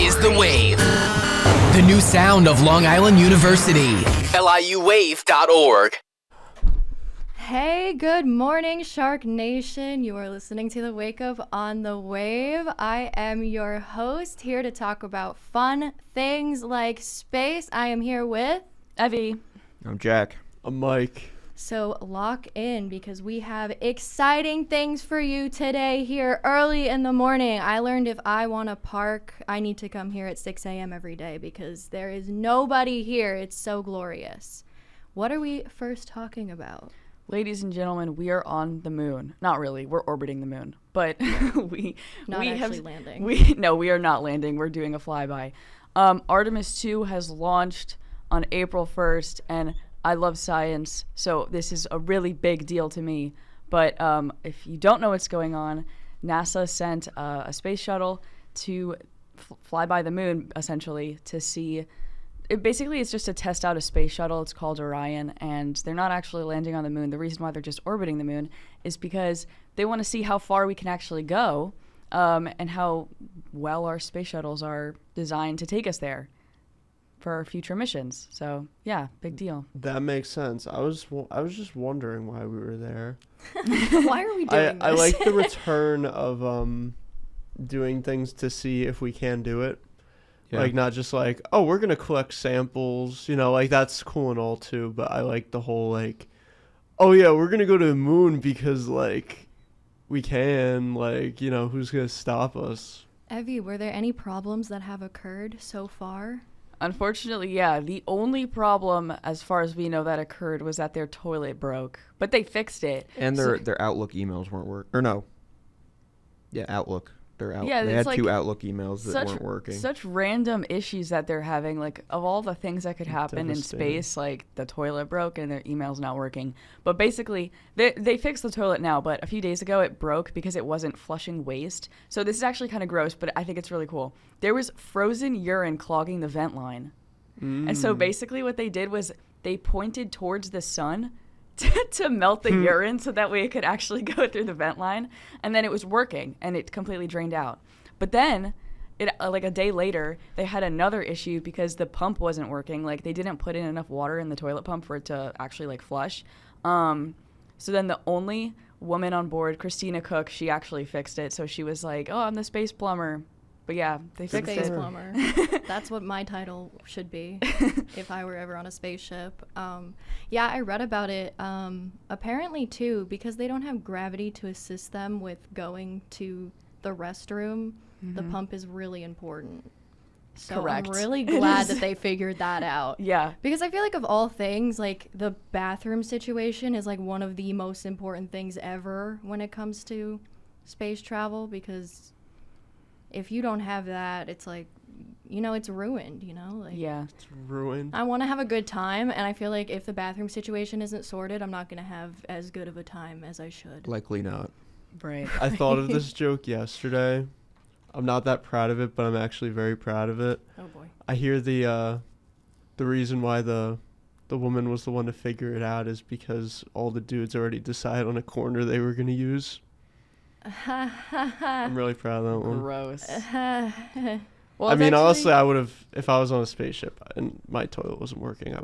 is The Wave. The new sound of Long Island University. LIUwave.org. Hey, good morning, Shark Nation. You are listening to The Wake Up on The Wave. I am your host, here to talk about fun things like space. I am here with Evie. I'm Jack. I'm Mike. So lock in because we have exciting things for you today here early in the morning. I learned if I want to park, I need to come here at 6 a.m. every day because there is nobody here. It's so glorious. What are we first talking about? Ladies and gentlemen, we are on the moon. Not really. We're orbiting the moon. But we actually landing. We are not landing. We're doing a flyby. Artemis 2 has launched on April 1st, and I love science, so this is a really big deal to me. But if you don't know what's going on, NASA sent a space shuttle to fly by the moon, essentially, to see. It's just to test out a space shuttle. It's called Orion, and they're not actually landing on the moon. The reason why they're just orbiting the moon is because they want to see how far we can actually go, and how well our space shuttles are designed to take us there for our future missions. So yeah, big deal. That makes sense. I was just wondering why we were there. Why are we doing this? I like the return of doing things to see if we can do it. Yeah. Like, not just like, oh, we're going to collect samples, like, that's cool and all, too. But I like the whole, like, oh, yeah, we're going to go to the moon because, like, we can, like, who's going to stop us? Evie, were there any problems that have occurred so far? Unfortunately, yeah. The only problem, as far as we know, that occurred was that their toilet broke. But they fixed it. And their Outlook emails weren't working. Or no. Yeah, Outlook. Yeah, they had like two Outlook emails that weren't working. Such random issues that they're having. Like, of all the things that could happen in space, like the toilet broke and their email's not working. But basically, they fixed the toilet now, but a few days ago it broke because it wasn't flushing waste. So this is actually kind of gross, but I think it's really cool. There was frozen urine clogging the vent line. And so basically what they did was they pointed towards the sun to melt the urine so that way it could actually go through the vent line, and then it was working and it completely drained out. But then like a day later they had another issue because the pump wasn't working. Like, they didn't put in enough water in the toilet pump for it to actually like flush. So then the only woman on board, Christina Cook, she actually fixed it. So she was like, oh, I'm the space plumber. But yeah, they fixed Space it. plumber. That's what my title should be if I were ever on a spaceship. Yeah, I read about it. Apparently, too, because they don't have gravity to assist them with going to the restroom, the pump is really important. So Correct. I'm really glad that they figured that out. Yeah. Because I feel like of all things, like the bathroom situation is like one of the most important things ever when it comes to space travel, because if you don't have that, it's like, it's ruined, Like, Yeah. It's ruined. I want to have a good time, and I feel like if the bathroom situation isn't sorted, I'm not going to have as good of a time as I should. Likely not. Right. I thought of this joke yesterday. I'm not that proud of it, but I'm actually very proud of it. Oh, boy. I hear the reason why the woman was the one to figure it out is because all the dudes already decided on a corner they were going to use. I'm really proud of that one. Gross. Well, I mean, honestly, I would have, if I was on a spaceship and my toilet wasn't working, I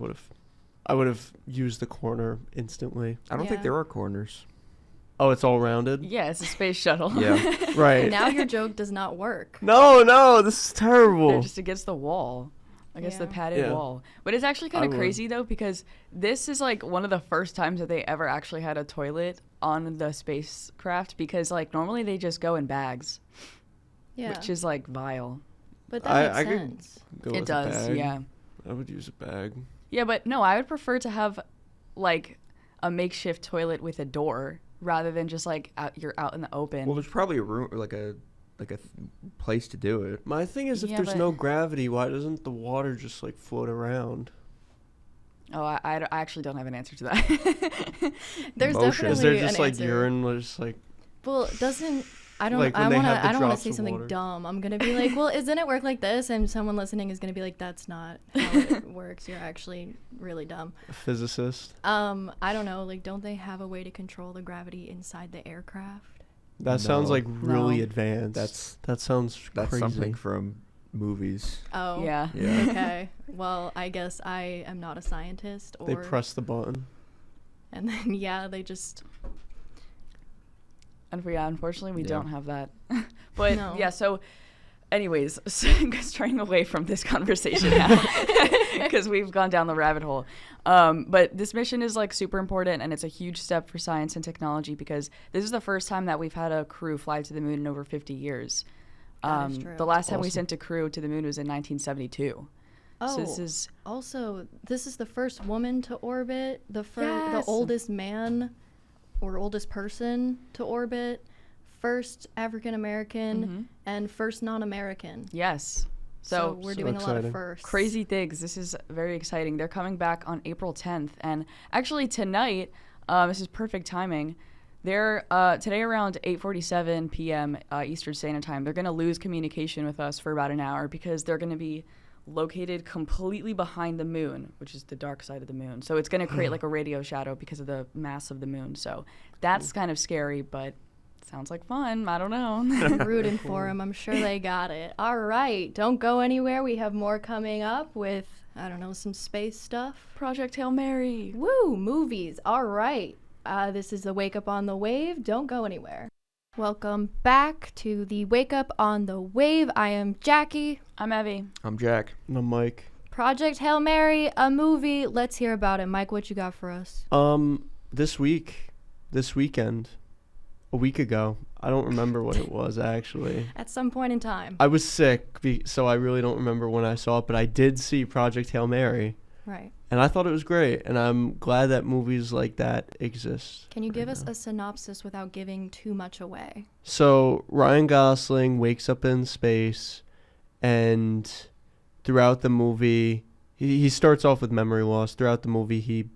would have used the corner instantly. I don't think Yeah. there are corners. Oh, it's all rounded? Yeah, it's a space shuttle. Yeah. Right. Now your joke does not work. No, this is terrible. They're just against the wall. Against the padded wall. But it's actually kind of crazy, though, because this is, like, one of the first times that they ever actually had a toilet on the spacecraft, because, like, normally they just go in bags. Yeah. Which is, like, vile. But that makes could sense. go It with does, a bag. yeah. I would use a bag. Yeah, but no, I would prefer to have, like, a makeshift toilet with a door rather than just, like, you're out in the open. Well, there's probably a room, like a place to do it. My thing is, if Yeah, there's but- no gravity, why doesn't the water just, like, float around? Oh, I actually don't have an answer to that. There's Motion. definitely Is there just, an like, answer. urine, just, like... Well, doesn't... I don't. Like, when I they want have the to. I don't want to drops say of something water. dumb. I'm gonna be like, well, isn't it work like this? And someone listening is gonna be like, that's not how it works. You're actually really dumb. A physicist? I don't know. Like, don't they have a way to control the gravity inside the aircraft? That sounds, like, really No. advanced. That sounds That's crazy. something from movies. Oh. Yeah. Yeah. Okay. Well, I guess I am not a scientist. Or They press the button. And then they just. And unfortunately, we Yeah. don't have that. But No. yeah, so anyways, straying away from this conversation now because we've gone down the rabbit hole. But this mission is like super important, and it's a huge step for science and technology because this is the first time that we've had a crew fly to the moon in over 50 years. That is true. The last time we Awesome. sent a crew to the moon was in 1972. Oh. So this is Also, this is the first woman to orbit, the Yes. oldest man or oldest person to orbit, first African American, and first non-American. yes. So we're So doing a lot of exciting. firsts. Crazy things. This is very exciting. They're coming back on April 10th, and actually tonight, this is perfect timing. They're today around 8:47 p.m. Eastern Standard Time. They're going to lose communication with us for about an hour because they're going to be located completely behind the moon, which is the dark side of the moon. So it's going to create like a radio shadow because of the mass of the moon. So that's kind of scary, but sounds like fun. I don't know. Rooting for them. I'm sure they got it. All right. Don't go anywhere. We have more coming up with, I don't know, some space stuff. Project Hail Mary. Woo, movies. All right. This is the Wake Up on the Wave. Don't go anywhere. Welcome back to the Wake Up on the Wave. I am Jackie. I'm Evie. I'm Jack. No, Mike. Project Hail Mary, a movie. Let's hear about it. Mike, what you got for us? This weekend, a week ago, I don't remember what it was actually. At some point in time. I was sick, so I really don't remember when I saw it, but I did see Project Hail Mary, Right. and I thought it was great, and I'm glad that movies like that exist. Can you give right us now. a synopsis without giving too much away? So Ryan Gosling wakes up in space, and throughout the movie, he starts off with memory loss. Throughout the movie, he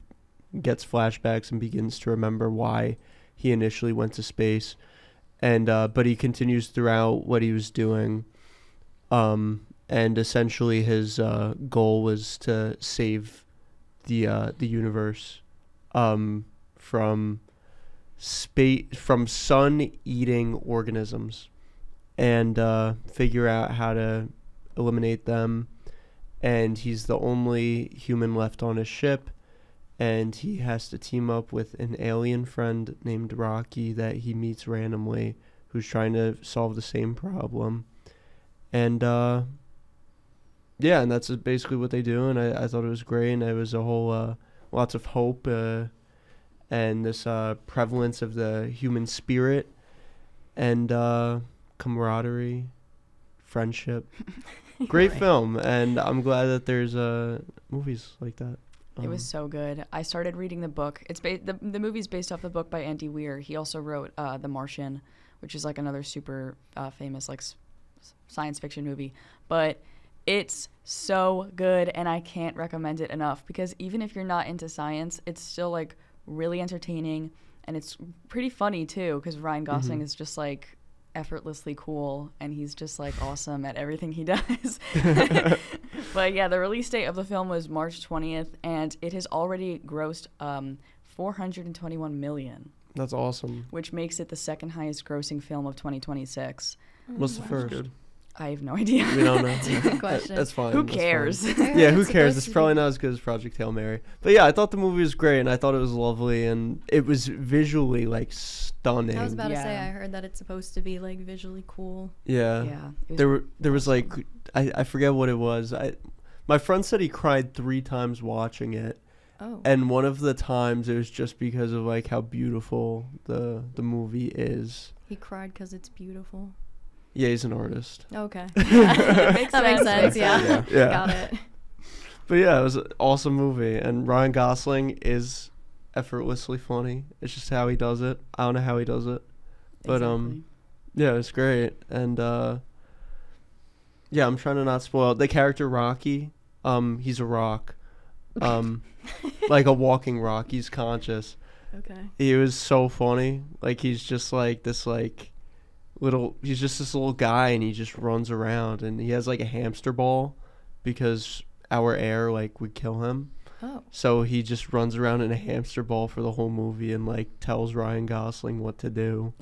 gets flashbacks and begins to remember why he initially went to space, and but he continues throughout what he was doing, and essentially his goal was to save the universe from sun-eating organisms, and figure out how to eliminate them. And he's the only human left on his ship, and he has to team up with an alien friend named Rocky that he meets randomly, who's trying to solve the same problem. And and that's basically what they do, and I thought it was great, and it was a whole lots of hope and this prevalence of the human spirit and camaraderie, friendship. Great film, and I'm glad that there's movies like that. It was so good. I started reading the book. It's the movie's based off the book by Andy Weir. He also wrote The Martian, which is like another super famous like science fiction movie. But it's so good, and I can't recommend it enough because even if you're not into science, it's still like really entertaining, and it's pretty funny too because Ryan Gosling is just like effortlessly cool, and he's just like awesome at everything he does. But yeah, the release date of the film was March 20th, and it has already grossed 421 million, That's awesome. which makes it the second highest grossing film of 2026. What's the first? Good. I have no idea. We don't know. Good question. That's fine. Who that's fine. cares? Yeah, who cares? It's probably not as good as Project Hail Mary. But yeah, I thought the movie was great, and I thought it was lovely, and it was visually like stunning. I was about to say, Yeah. I heard that it's supposed to be like visually cool. Yeah. Yeah. it There was like I forget what it was. My friend said he cried 3 times watching it, Oh. and one of the times it was just because of like how beautiful the movie is. He cried because it's beautiful. Yeah, he's an artist. Okay. That makes That makes sense, yeah. Yeah. Yeah. Got it. But yeah, it was an awesome movie, and Ryan Gosling is effortlessly funny. It's just how he does it. I don't know how he does it. But Exactly. yeah, it's great. And yeah, I'm trying to not spoil it. The character Rocky, he's a rock. Like a walking rock. He's conscious. Okay. He was so funny. Like he's just like this like he's just this little guy, and he just runs around, and he has like a hamster ball because our air like would kill him. Oh. So he just runs around in a hamster ball for the whole movie and like tells Ryan Gosling what to do.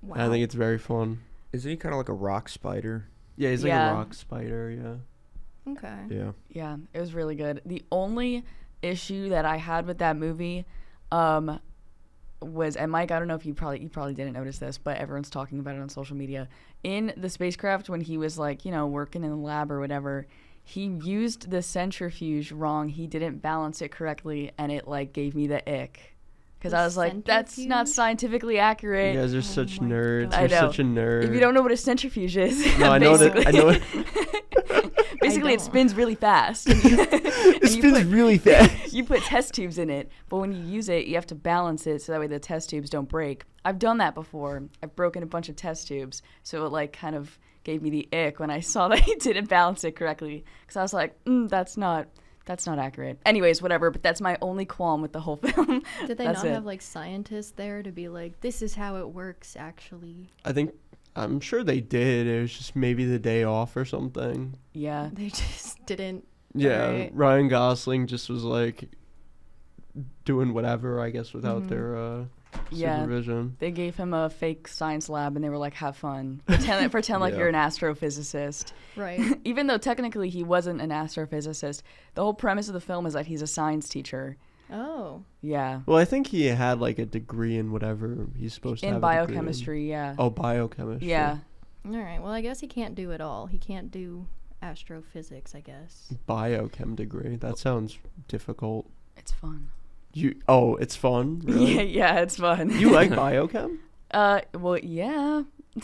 Wow. And I think it's very fun. Isn't he kind of like a rock spider? Yeah, he's like Yeah. a rock spider. Yeah. Okay. Yeah. Yeah, it was really good. The only issue that I had with that movie was, and Mike, I don't know if you probably didn't notice this, but everyone's talking about it on social media. In the spacecraft, when he was like, working in the lab or whatever, he used the centrifuge wrong. He didn't balance it correctly, and it like gave me the ick. Because I was like, that's not Centrifuge? scientifically accurate. You guys are such my nerds. God. I You're know. such a nerd. If you don't know what a centrifuge is, No, I know that. I know it. basically it don't. spins really fast. It spins really fast. You put test tubes in it, but when you use it, you have to balance it so that way the test tubes don't break. I've done that before. I've broken a bunch of test tubes, so it like kind of gave me the ick when I saw that he didn't balance it correctly, because I was like, that's not accurate. Anyways, whatever, but that's my only qualm with the whole film. Did they That's not it. have like scientists there to be like, this is how it works actually? I'm sure they did. It was just maybe the day off or something. Yeah. They just didn't. Yeah, Right. Ryan Gosling just was like doing whatever, I guess, without Mhm. their Yeah. supervision. They gave him a fake science lab and they were like, have fun. Pretend like Yeah. you're an astrophysicist. Right. Even though technically he wasn't an astrophysicist, the whole premise of the film is that he's a science teacher. Oh. Yeah. Well, I think he had like a degree in whatever he's supposed to In have. a degree in. biochemistry, yeah. Oh, biochemistry. Yeah. All right. Well, I guess he can't do it all. He can't do astrophysics, I guess. Biochem degree. That sounds difficult. It's fun. It's fun. Really? Yeah, it's fun. You like biochem? Well, yeah. Of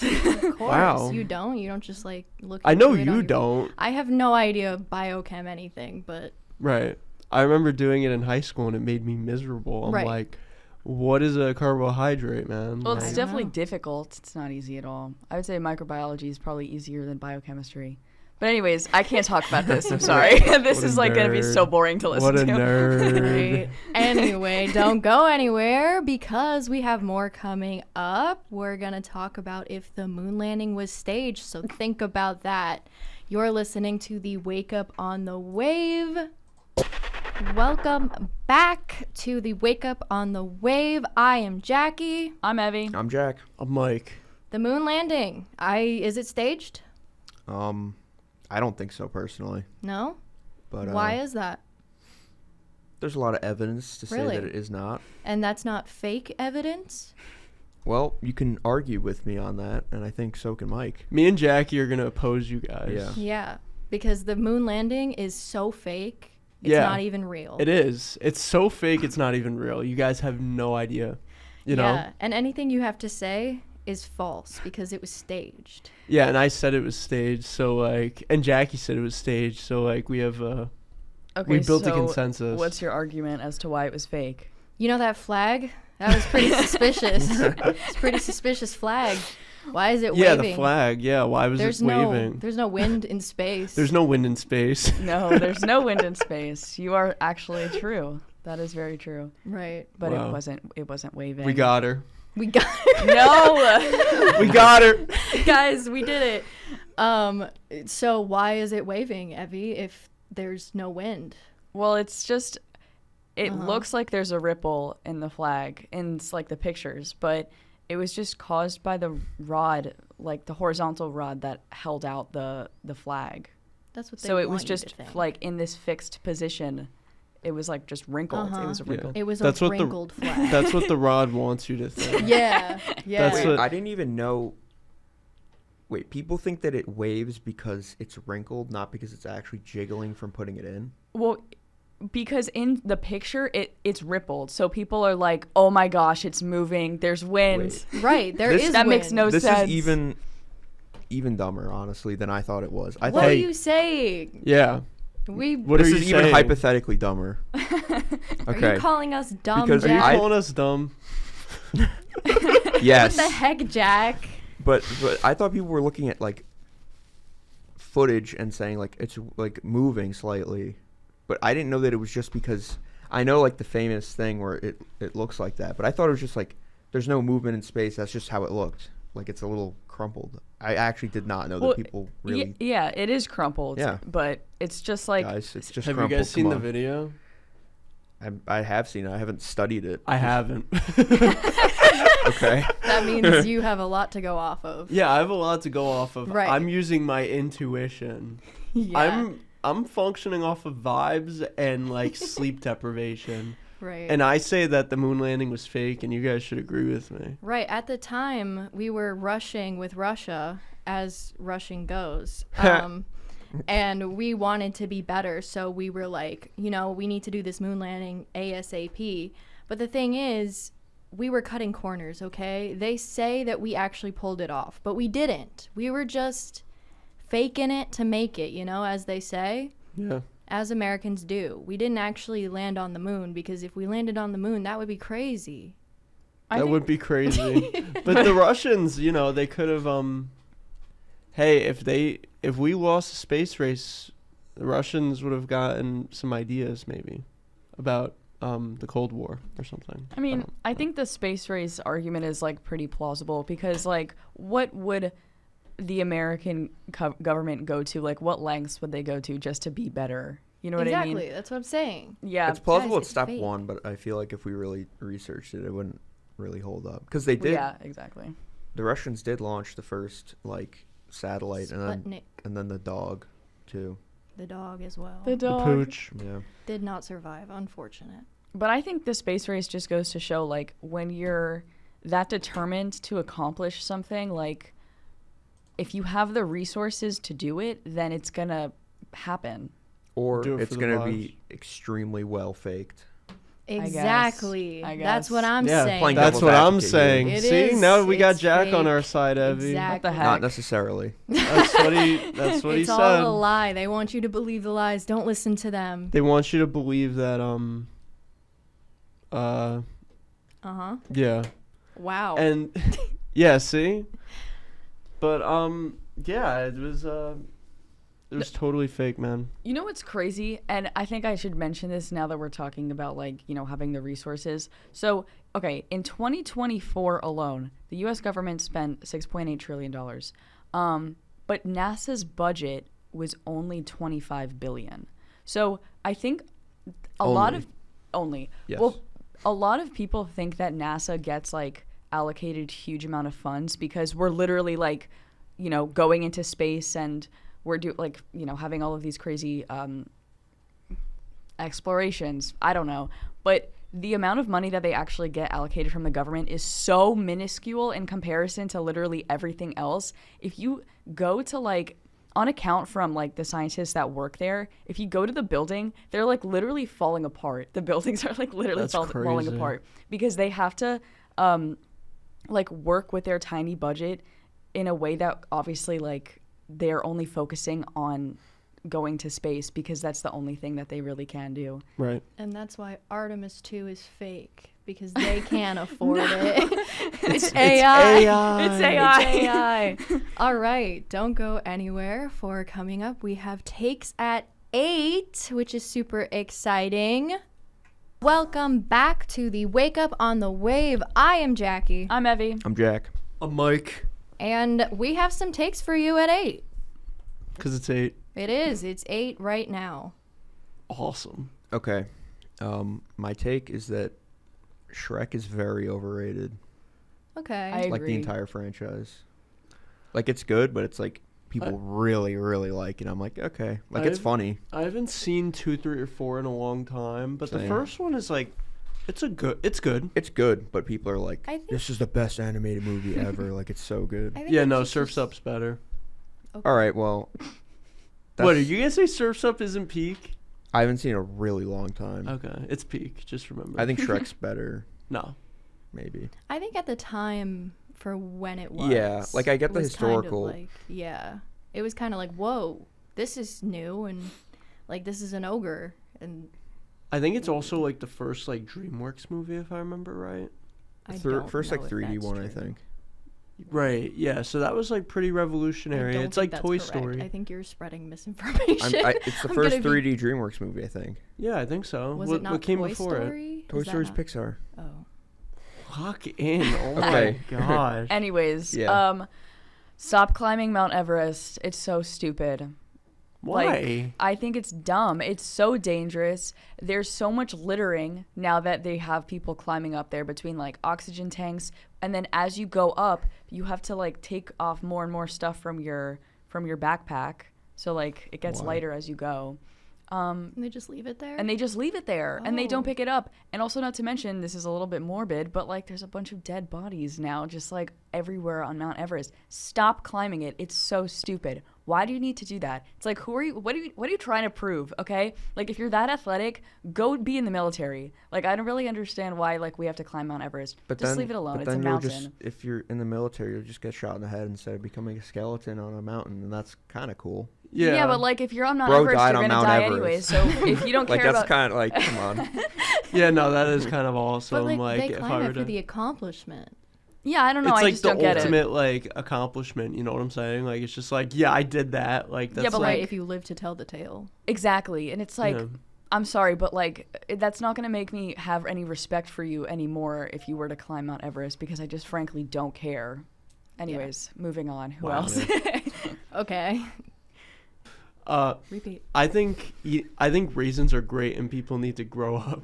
course. Wow. You don't? You don't just like look I know into it on you your- don't. I have no idea biochem anything, but Right. I remember doing it in high school and it made me miserable. I'm Right. like, what is a carbohydrate, man? Well, I it's don't definitely know. difficult. It's not easy at all. I would say microbiology is probably easier than biochemistry. But anyways, I can't talk about this. I'm sorry. This What a is like going to be so nerd. boring to listen What a to. nerd. Right. Anyway, don't go anywhere because we have more coming up. We're going to talk about if the moon landing was staged, so think about that. You're listening to the Wake Up on the Wave. Welcome back to the Wake Up on the Wave. I am Jackie. I'm Evie. I'm Jack. I'm Mike. The moon landing. Is it staged? I don't think so personally, No? but Why is that? there's a lot of evidence to say Really? that it is not. And that's not fake evidence? Well, you can argue with me on that, and I think so can Mike. Me and Jackie are going to oppose you guys. Yeah. Yeah, because the moon landing is so fake, it's Yeah. not even real. It is. It's so fake, it's not even real. You guys have no idea. You know? Yeah, and anything you have to say is false because it was staged. Yeah, and I said it was staged, so like, and Jackie said it was staged, so like, we have, Okay, we built a so consensus. What's your argument as to why it was fake? You know that flag? That was pretty suspicious. It's a pretty suspicious flag. Why is it Yeah, waving? the flag. Yeah, why was There's it waving? there's no wind in space. There's no wind in space. No, there's no wind in space. You are actually true. That is very true. Right. But Wow. it wasn't waving. We got her. We got No. We got her. guys, we did it. So why is it waving, Evie, if there's no wind? Well, it's just it Uh-huh. looks like there's a ripple in the flag in like the pictures, but it was just caused by the rod, like the horizontal rod that held out the flag. That's what they So it was want you to just think. like in this fixed position. It was like just wrinkled. It Uh-huh. was a Yeah. wrinkle. It was That's a what the- wrinkled flag. That's what the rod wants you to think. Yeah. Yeah. That's Wait, what- I didn't even know. Wait, people think that it waves because it's wrinkled, not because it's actually jiggling from putting it in? Well, because in the picture it's rippled, so people are like, "Oh my gosh, it's moving. There's wind." Wait. Right. There This- is That makes wind. no This sense. is even dumber, honestly, than I thought it was. I What thought are you saying? Yeah. We What this are is you even saying? hypothetically dumber. Are Okay. you calling us dumb, Because Are you Jack? I- calling us dumb? Yes. What the heck, Jack? But I thought people were looking at like footage and saying like it's like moving slightly, but I didn't know that it was just because I know like the famous thing where it looks like that, but I thought it was just like there's no movement in space. That's just how it looked. Like it's a little crumpled. I actually did not know Well, that people really. Yeah, it is crumpled. Yeah. But it's just like Guys, it's just Have crumpled. you guys seen Come the on. video? I have seen it. I haven't studied it. I haven't. Okay. That means you have a lot to go off of. Yeah, I have a lot to go off of. Right. I'm using my intuition. Yeah. I'm functioning off of vibes and like sleep deprivation. Right. And I say that the moon landing was fake, and you guys should agree with me. Right. At the time, we were rushing with Russia, as rushing goes. And we wanted to be better. So we were like, we need to do this moon landing ASAP. But the thing is, we were cutting corners, okay? They say that we actually pulled it off, but we didn't. We were just faking it to make it, as they say. Yeah. As Americans do. We didn't actually land on the moon, because if we landed on the moon, that would be crazy. That would be crazy. But the Russians, they could have hey, if we lost the space race, the Russians would have gotten some ideas maybe about the Cold War or something. I mean, I think the space race argument is like pretty plausible, because like what would the American government go to? Like what lengths would they go to just to be better? You know what I mean? Exactly. That's what I'm saying. Yeah. It's plausible Guys, at step fake. 1, but I feel like if we really researched it, it wouldn't really hold up. Because they did. Yeah, exactly. The Russians did launch the first like satellite, Sputnik, and then the dog, too. the dog as well. The The dog. pooch. Yeah. Did not survive. Unfortunate. But I think the space race just goes to show, like, when you're that determined to accomplish something, like, if you have the resources to do it, then it's gonna happen. Or Do it for it's the going to vibes. be extremely well faked. Exactly. I That's guess. what I'm Yeah, saying. Playing that's devil's what I'm advocate saying. here. It See, is. now we got It's Jack on fake. our side, Evie. Exactly. What the heck? Not necessarily. That's what he It's said. all a lie. They want you to believe the lies. Don't listen to them. They want you to believe that Uh-huh. yeah. Wow. And yeah, see? But yeah, it was totally fake, man. You know what's crazy? And I think I should mention this now that we're talking about, like, having the resources. So, okay, in 2024 alone, the U.S. government spent $6.8 trillion. But NASA's budget was only $25 billion. So I think a lot of... Only. Yes. Well, a lot of people think that NASA gets, like, allocated huge amount of funds because we're literally, like, going into space, and we're having all of these crazy explorations. I don't know. But the amount of money that they actually get allocated from the government is so minuscule in comparison to literally everything else. If you go to, like, on account from, like, the scientists that work there, if you go to the building, they're, like, literally falling apart. The buildings are, like, literally That's falling crazy. apart because they have to, like, work with their tiny budget in a way that obviously, like, they're only focusing on going to space because that's the only thing that they really can do. Right. And that's why Artemis 2 is fake, because they can't afford it. It's AI. It's AI. It's AI. All right, don't go anywhere. For coming up, we have takes at 8, which is super exciting. Welcome back to the Wake Up on the Wave. I am Jackie, I'm Evie. I'm Jack. A mic. and we have some takes for you at 8. Because it's 8. It is. It's 8 right now. Awesome. Okay. My take is that Shrek is very overrated. Okay. I Like the agree. entire franchise. Like it's good, but it's like people really, really like it. I'm like, okay. Like it's I've- funny. I haven't seen 2, 3, or 4 in a long time, but the Same. first one is like, it's good. It's good, but people are like, I think- this is the best animated movie ever. Like it's so good. I think Yeah, it's no, just- Surf's Up's better. Okay. All right, well. What, are you gonna say Surf's Up isn't peak? I haven't seen it in a really long time. Okay, it's peak. Just remember. I think Shrek's better, no. maybe. I think at the time for when it was. Yeah, like, I get it the was kind of historical- like, yeah, it was kind of like, whoa, this is new, and like this is an ogre, and I think it's also like the first like DreamWorks movie, if I remember right. I Thir- don't first like know if 3D that's one, I true. think. Right. Yeah. So that was like pretty I revolutionary. don't It's think like that's Toy correct. Story. I think you're spreading misinformation. It's the I'm first gonna be- 3D DreamWorks movie, I think. Yeah, I think so. Was what, it not what came Toy before it? Story? Toy Is that Story's not- Pixar. Oh, Lock in. Oh Okay. my gosh. Anyways, Yeah. stop climbing Mount Everest. It's so stupid. Why? Like, I think it's dumb. It's so dangerous. There's so much littering now that they have people climbing up there between, like, oxygen tanks. And then as you go up, you have to like take off more and more stuff from your backpack. So like it gets lighter as you go. And they just leave it there? And they just leave it there and they don't pick it up. And also, not to mention, this is a little bit morbid, but like there's a bunch of dead bodies now just like everywhere on Mount Everest. Stop climbing it. It's so stupid. Why do you need to do that? It's like, who are you? What are you trying to prove? Okay, like if you're that athletic, go be in the military. Like I don't really understand why like we have to climb Mount Everest. But just then, leave it alone. But It's a then mountain. if you're in the military, you'll just get shot in the head instead of becoming a skeleton on a mountain, and that's kind of cool. Yeah, but like if you're on Mount Bro Everest, died you're on gonna Mount die Everest. anyway. So if you don't Like care that's about, kind of like, come on. Yeah, no, that is kind of awesome. But like, they if I climb were it for to, the accomplishment. yeah, I don't know. it's I like just the don't get it. ultimate like accomplishment. You know what I'm saying? Like it's just like, yeah, I did that. Like that's but, Right, like- if you live to tell the tale. Exactly, and it's like. Yeah. I'm sorry, but like that's not going to make me have any respect for you anymore if you were to climb Mount Everest, because I just frankly don't care. Anyways, moving on. Who Wow. else? Okay. Repeat. I think raisins are great and people need to grow up.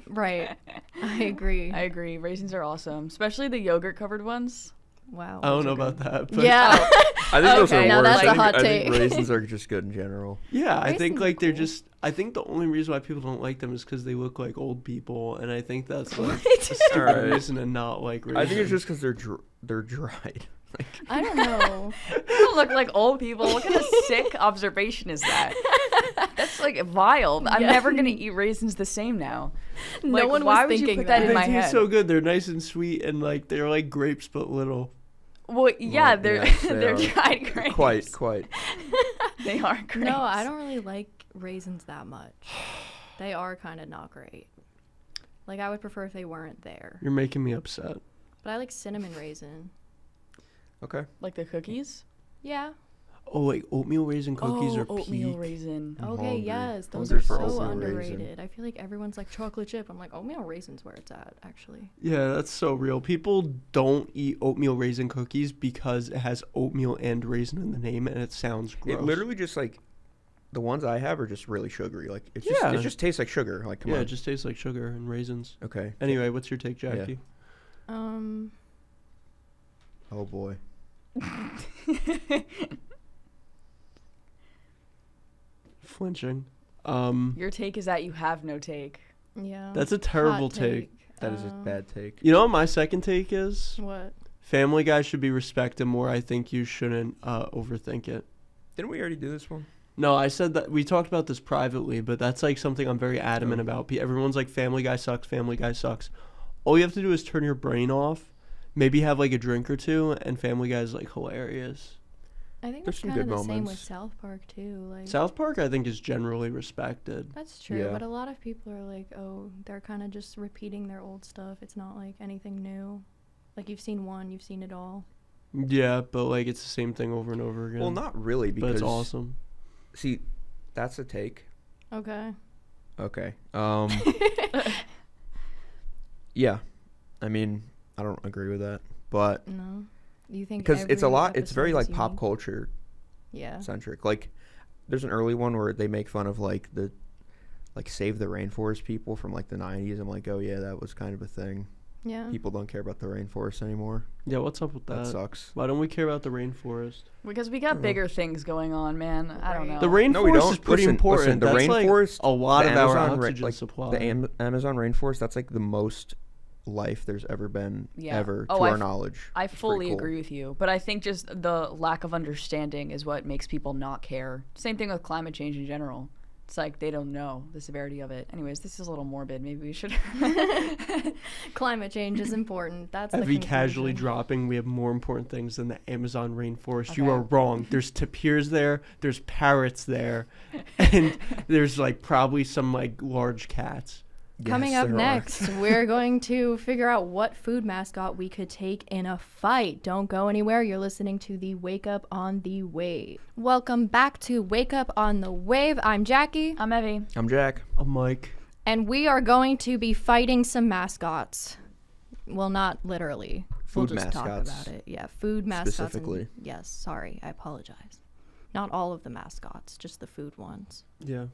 Right. I agree. I agree. Raisins are awesome, especially the yogurt covered ones. Wow. I don't those know are about good. that. But Yeah. I think those are Okay, worse. now that's a hot I think take. raisins are just good in general. yeah, I think Raisins like are they're cool. just. I think the only reason why people don't like them is because they look like old people, and I think that's like What? a stupid Alright. reason to not like raisins. I think it's just because they're dried. Like, I don't know. They don't look like old people. What kind of sick observation is that? That's like vile. I'm Yeah. never gonna eat raisins the same now. No Like, one why was would you thinking put that that. in They my taste head? so good. They're nice and sweet, and like they're like grapes but little. Well, yeah, Well, they're yes, they they're are. dried grapes. quite. They are grapes. No, I don't really like raisins that much. They are kind of not great. Like, I would prefer if they weren't there. You're making me upset. But I like cinnamon raisin. Okay. Like the cookies. Yeah. Oh, like oatmeal raisin cookies are oatmeal peak. raisin. I'm Okay, hungry. yes. Those Hungry are for so oatmeal underrated. raisin. I feel like everyone's like chocolate chip. I'm like, oatmeal raisin's where it's at, actually. Yeah, that's so real. People don't eat oatmeal raisin cookies because it has oatmeal and raisin in the name, and it sounds gross. It literally just like the ones I have are just really sugary. Like it Yeah. just tastes like sugar. Like come yeah, on. it just tastes like sugar and raisins. Okay. Anyway, what's your take, Jackie? Oh boy. Flinching. Your take is that you have no take. Yeah. That's a terrible Hot take. That is a bad take. You know what my second take is? What? Family Guy should be respected more. I think you shouldn't overthink it. Didn't we already do this one? No, I said that we talked about this privately, but that's like something I'm very adamant about. Everyone's like, Family Guy sucks, Family Guy sucks. All you have to do is turn your brain off, maybe have like a drink or two, and Family Guy is like hilarious. I think There's that's some kind of good the same with moments. South Park, too. Like, South Park, I think, is generally respected. that's true, Yeah. but a lot of people are like, oh, they're kind of just repeating their old stuff. It's not like anything new. Like, you've seen one, you've seen it all. Yeah, but like it's the same thing over and over again. Well, not really but because it's awesome. see, that's a take. Okay. Okay. Yeah. I mean, I don't agree with that, but No. You think because it's a every lot, it's very episode like is pop unique? culture Yeah. centric. Like, there's an early one where they make fun of like the Save the Rainforest people from like the 90s. I'm like, oh yeah, that was kind of a thing. Yeah. People don't care about the rainforest anymore. Yeah, what's up with That that? sucks. Why don't we care about the rainforest? Because we got bigger things going on, man. I don't know. Right. The rainforest No, we don't. is pretty Listen, important. the That's rainforest, like a lot the of our Amazon oxygen like supply. the Amazon rainforest, that's like the most life there's ever been ever to our knowledge. I It's pretty fully cool. agree with you, but I think just the lack of understanding is what makes people not care. Same thing with climate change in general. It's like they don't know the severity of it. Anyways, this is a little morbid. Maybe we should. Climate change is important. That's the Heavy casually conclusion. dropping. We have more important things than the Amazon rainforest. Okay. You are wrong. There's tapirs there. There's parrots there, and there's like probably some like large cats. Coming Yes, up there are. next, we're going to figure out what food mascot we could take in a fight. Don't go anywhere. You're listening to the Wake Up on the Wave. Welcome back to Wake Up on the Wave. I'm Jackie, I'm Evie. I'm Jack. I'm Mike. and we are going to be fighting some mascots. Well, not literally. Food we'll just mascots. talk about it. Yeah, food mascots. and- Specifically. yes, sorry. I apologize. Not all of the mascots, just the food ones. Yeah.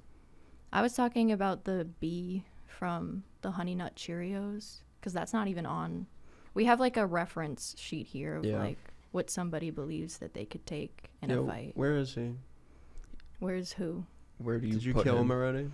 I was talking about the bee from the Honey Nut Cheerios, because that's not even on, We have like a reference sheet here of Yeah. like what somebody believes that they could take in Yo, a fight. where is he? Where's who? Where do you Did you put kill him already?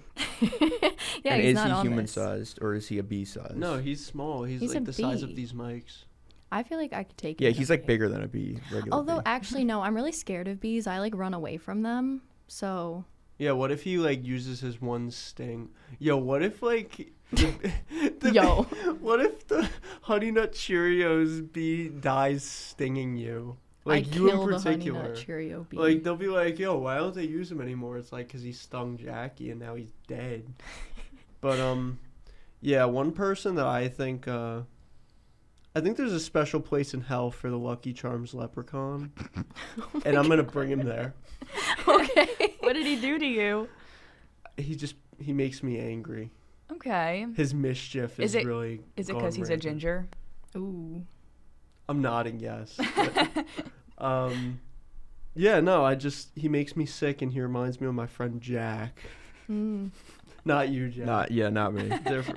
Yeah, and he's is not he on human this. sized or is he a bee sized? No, he's small. He's He's like a the size of bee. these mics. I feel like I could take. Yeah, him in a he's like fight. bigger than a bee. Regular Although bee. actually no, I'm really scared of bees. I like run away from them. So Yeah, what if he like uses his one sting? Yo, what if like the Yo. what if the Honey Nut Cheerios bee dies stinging you? Like I you kill in the Honey particular. Nut Cheerio bee. Like they'll be like, "Yo, why don't they use him anymore?" It's like cuz he stung Jackie and now he's dead. But yeah, one person that I think there's a special place in hell for the Lucky Charms leprechaun. And I'm going to bring him there. Okay. What did he do to you? He makes me angry. Okay. His mischief is really Is it gone because he's a rampant. ginger? Ooh. I'm nodding yes. But, yeah, no, he makes me sick and he reminds me of my friend Jack. Mm. Not you, Jack. Not me.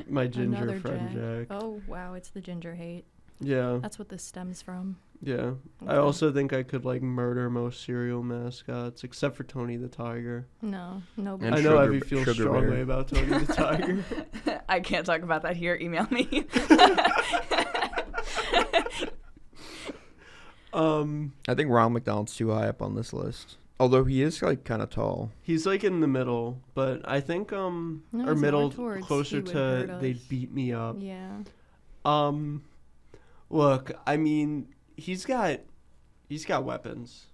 My ginger Another friend Jack. Oh wow, it's the ginger hate. Yeah. That's what this stems from. Yeah. I Okay. also think I could like murder most cereal mascots except for Tony the Tiger. No, no. And I know Sugar- Evie feels Sugar strongly Bear. about Tony the Tiger. I can't talk about that here. Email me. I think Ronald McDonald's too high up on this list. Although he is like kind of tall. He's like in the middle, but I think No, or he's middle more towards closer he would to hurt they'd us. beat me up. Yeah. Look, I mean, he's got weapons.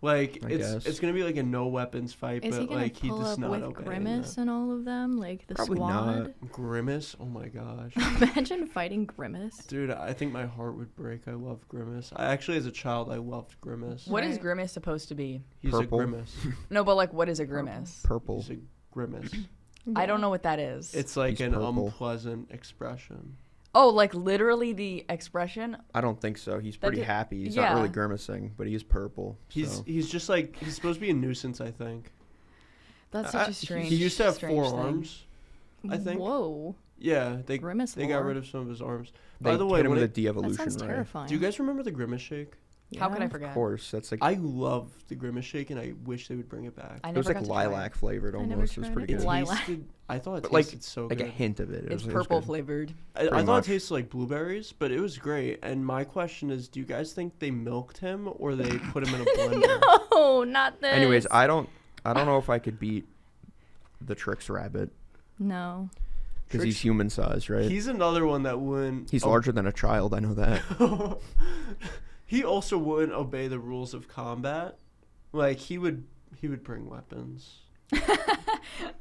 Like I it's guess. it's gonna be like a no weapons fight, Is he but gonna like he pull does up not with obey Grimace that. and all of them, like the Probably squad? not. Grimace? Oh my gosh. Imagine fighting Grimace. Dude, I think my heart would break. I love Grimace. I actually, as a child, I loved Grimace. What is Right. Grimace supposed to be? He's Purple. a Grimace. No, but like, what is a Grimace? Purple. He's a Grimace. I don't know what that is. It's like He's an purple. unpleasant expression. Oh, like literally the expression? I don't think so. He's pretty did- happy. He's yeah. not really grimacing, but he is purple. He's just like he's supposed to be a nuisance. I think. That's such a strange. He used to have strange 4 thing. arms. I think. Whoa. Yeah, they Grimace got lore. rid of some of his arms. They By the way, hit him when with a it- That de-evolution sounds ray. terrifying. do you guys remember the Grimace shake? How could I Yeah. forget? Of course, that's like I love the Grimace shake, and I wish they would bring it back. I it never was like got to try it. lilac flavored I never almost. It was tried pretty it. good. Lilac. I thought it But, like- tasted so Like good. a hint of it. It It's was purple good. flavored. I Pretty thought much. it tasted like blueberries, but it was great. And my question is, do you guys think they milked him or they put him in a blender? No, not this. Anyways, I don't know if I could beat the Trix rabbit No. because Trix- he's human sized, right? He's another one that wouldn't. He's larger than a child. I know that. He also wouldn't obey the rules of combat. Like he would bring weapons.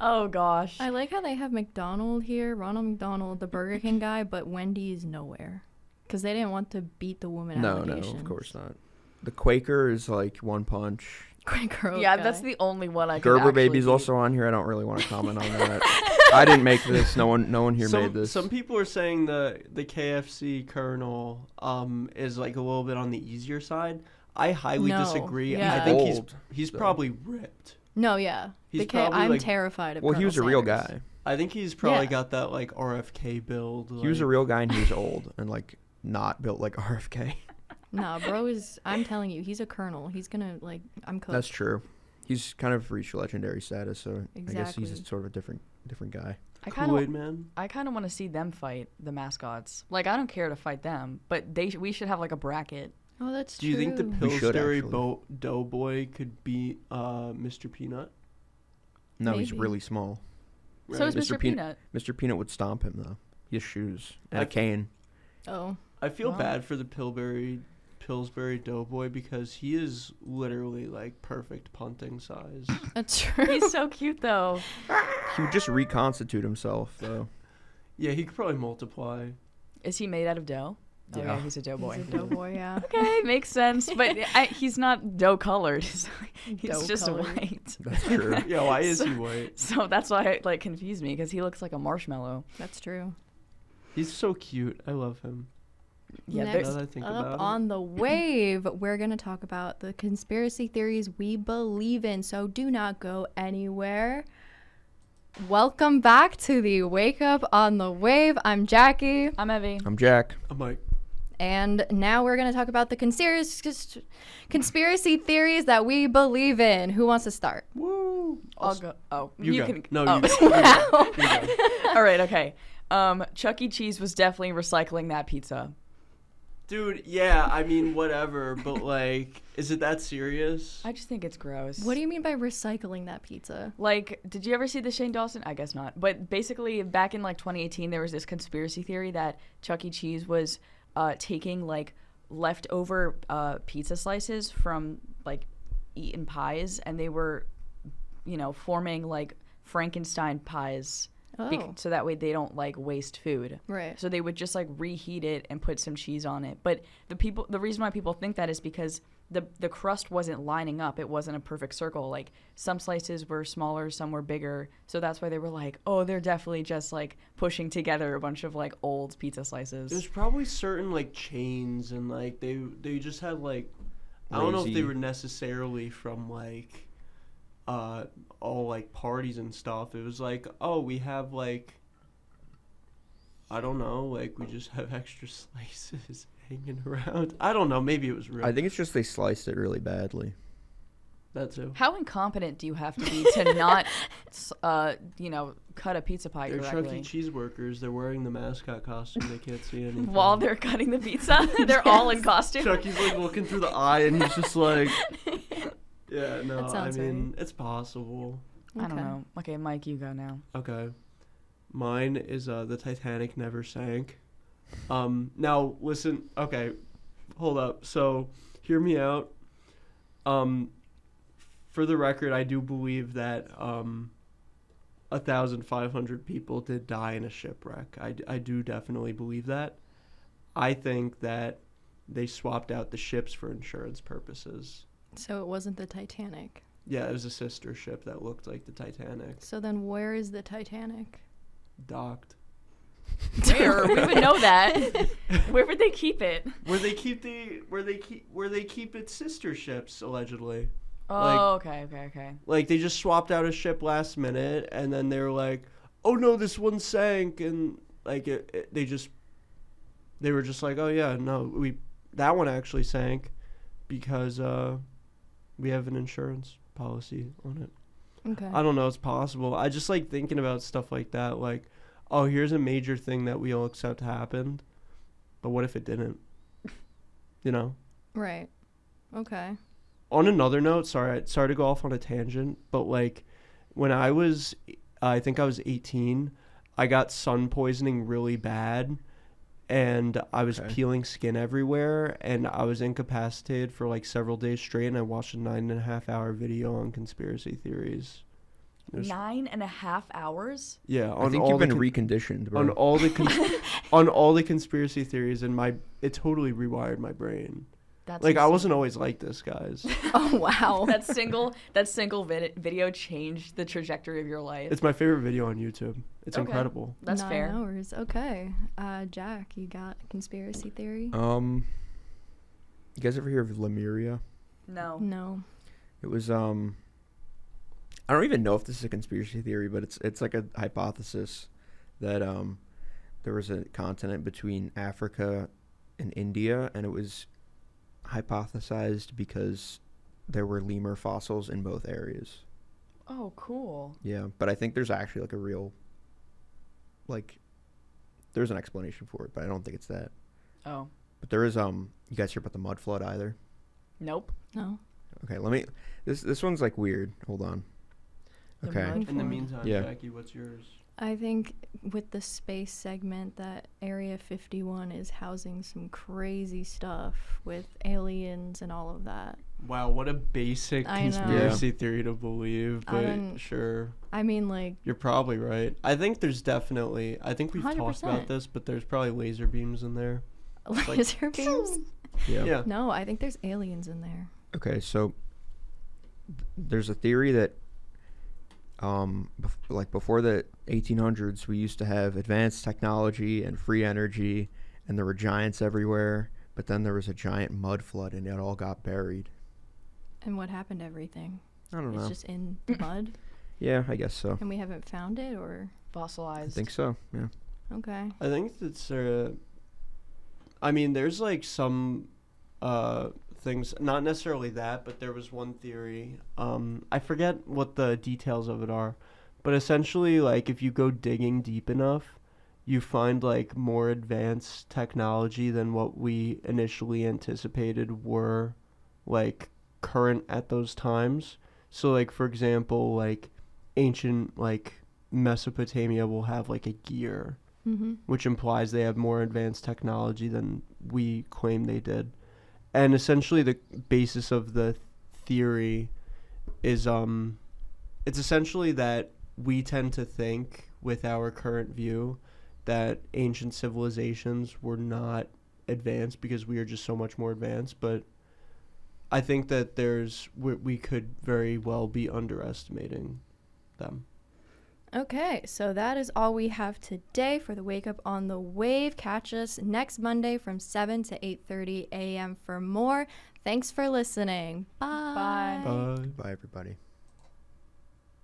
Oh gosh. I like how they have McDonald here, Ronald McDonald, the Burger King guy, but Wendy's nowhere. Because they didn't want to beat the woman No, allegations. of course not. The Quaker is like one punch. Quaker Oat yeah, guy. that's the only one I could Gerber actually Baby's beat. also on here. I don't really want to comment on that. I didn't make this. No one here made this. Some people are saying the KFC Colonel is like a little bit on the easier side. I highly No, disagree. yeah. I think Old, he's though. probably ripped. No, yeah. He's probably, I'm like- terrified of Well, he was a Colonel real Sanders. guy. I think he's probably Yeah. got that like RFK build. He was a like- real guy and he was old and like not built like RFK. Nah, bro is. I'm telling you, he's a colonel. He's gonna like. I'm cooked. That's true. He's kind of reached legendary status, so I guess he's Exactly. sort of a different guy. I kind Kool-Aid of Man. want to see them fight the mascots. Like I don't care to fight them, but we should have like a bracket. Oh, that's Do you think the We should, Pillsbury actually. Doughboy could beat Mr. Peanut? No, he's Maybe. really small. So is Mr. Mr. Peanut. Mr. Peanut would stomp him though. He has shoes and I- a cane. Oh, I feel Wow. bad for the Pillsbury Doughboy because he is literally like perfect punting size. that's true. He's so cute though. He would just reconstitute himself though. Yeah, he could probably multiply. Is he made out of dough? Oh, Yeah. yeah, he's a doughboy. He's a doughboy, yeah. Okay, makes sense. But he's not dough colored. He's Dough just colored. white. That's true. Yeah, why is he white? So that's why it like confused me because he looks like a marshmallow. That's true. He's so cute. I love him. Yeah, Next Now that I think up about it. on the wave, we're going to talk about the conspiracy theories we believe in. So do not go anywhere. Welcome back to the Wake Up on the Wave. I'm Jackie. I'm Evie. I'm Jack. I'm like, And now we're going to talk about the conspiracy theories that we believe in. Who wants to start? Woo! I'll go. Oh, You go. can. No, oh. you go. Wow. You go. All right. Okay. Chuck E. Cheese was definitely recycling that pizza. Dude, yeah, I mean, whatever, but like, is it that serious? I just think it's gross. What do you mean by recycling that pizza? Like, did you ever see the Shane Dawson? I guess not. But basically, back in like 2018, there was this conspiracy theory that Chuck E. Cheese was taking like leftover pizza slices from like eaten pies, and they were, forming like Frankenstein pies. Oh. So that way they don't like waste food. Right. So they would just like reheat it and put some cheese on it. But the reason why people think that is because the crust wasn't lining up. It wasn't a perfect circle. Like some slices were smaller, some were bigger. So that's why they were like, oh, they're definitely just like pushing together a bunch of like old pizza slices. There's probably certain like chains and like they just had like I don't know if they Lazy. were necessarily from like all like parties and stuff. It was like, oh, we have like I don't know, like we just have extra slices hanging around. I don't know, maybe it was real. I think it's just they sliced it really badly. that too. How incompetent do you have to be to not, cut a pizza pie They're Chuck correctly? E. Cheese workers. They're wearing the mascot costume. They can't see anything. While they're cutting the pizza, they're all in costume. Chucky's like looking through the eye, and he's just like, yeah, no. That I sounds mean, it's possible. I don't Okay. know. Okay, Mike, you go now. Okay. Mine is the Titanic never sank. Now listen. Okay, hold up. So hear me out. For the record, I do believe that 1,500 people did die in a shipwreck. I do definitely believe that. I think that they swapped out the ships for insurance purposes. So it wasn't the Titanic. Yeah, it was a sister ship that looked like the Titanic. So then where is the Titanic? Docked. Where? We would know that. Where would they keep it? Where they keep its sister ships allegedly. Oh, okay. Like they just swapped out a ship last minute, and then they were like, "Oh no, this one sank," and like they were just like, "Oh yeah, no, that one actually sank because we have an insurance policy on it." Okay. I don't know, it's possible. I just like thinking about stuff like that, like, oh, here's a major thing that we all accept happened, but what if it didn't? You know? Right. Okay. On another note, sorry to go off on a tangent, but like when I think I was 18, I got sun poisoning really bad, and I was peeling skin everywhere, and I was incapacitated for like several days straight, and I watched a 9.5-hour video on conspiracy theories. 9.5 hours? Yeah, I think you've been reconditioned, bro. on all the on all the conspiracy theories, and it totally rewired my brain. That's Like I insane. wasn't always like this, guys. Oh wow. that single video changed the trajectory of your life. It's my favorite video on YouTube. It's Okay. incredible. That's 9 fair. hours. Okay. Jack, you got a conspiracy theory? You guys ever hear of Lemuria? No. No. It was I don't even know if this is a conspiracy theory, but it's like a hypothesis that there was a continent between Africa and India, and it was hypothesized because there were lemur fossils in both areas. Oh, cool. Yeah, but I think there's actually like a real there's an explanation for it, but I don't think it's that. Oh. But there is you guys hear about the mud flood either? Nope. No. Okay, this one's like weird. Hold on. The Okay. mud In the Flood. meantime, Yeah. Jackie, what's yours? I think with the space segment that Area 51 is housing some crazy stuff with aliens and all of that. Wow, what a basic I know. conspiracy theory to believe, I but don't- sure. I mean, like, You're probably right. I think we've talked 100%. about this, but there's probably laser beams in there. laser beams? Yeah. Yeah. No, I think there's aliens in there. Okay, so there's a theory that before the 1800s, we used to have advanced technology and free energy, and there were giants everywhere. But then there was a giant mud flood, and it all got buried. And what happened to everything? I don't It's know. just in the mud, Yeah, I guess so. and we haven't found it, or Fossilized. I think so. Yeah. okay. I think it's I mean, there's like some things, not necessarily that, but there was one theory. I forget what the details of it are, but essentially, like, if you go digging deep enough, you find like more advanced technology than what we initially anticipated were like current at those times. So like, for example, like ancient like Mesopotamia will have like a gear, which implies they have more advanced technology than we claim they did. And essentially the basis of the theory is it's essentially that we tend to think with our current view that ancient civilizations were not advanced because we are just so much more advanced, but I think that we could very well be underestimating them. Okay, so that is all we have today for the Wake Up on the Wave. Catch us next Monday from 7 to 8:30 a.m. for more. Thanks for listening. Bye. Bye. Bye. Bye, everybody.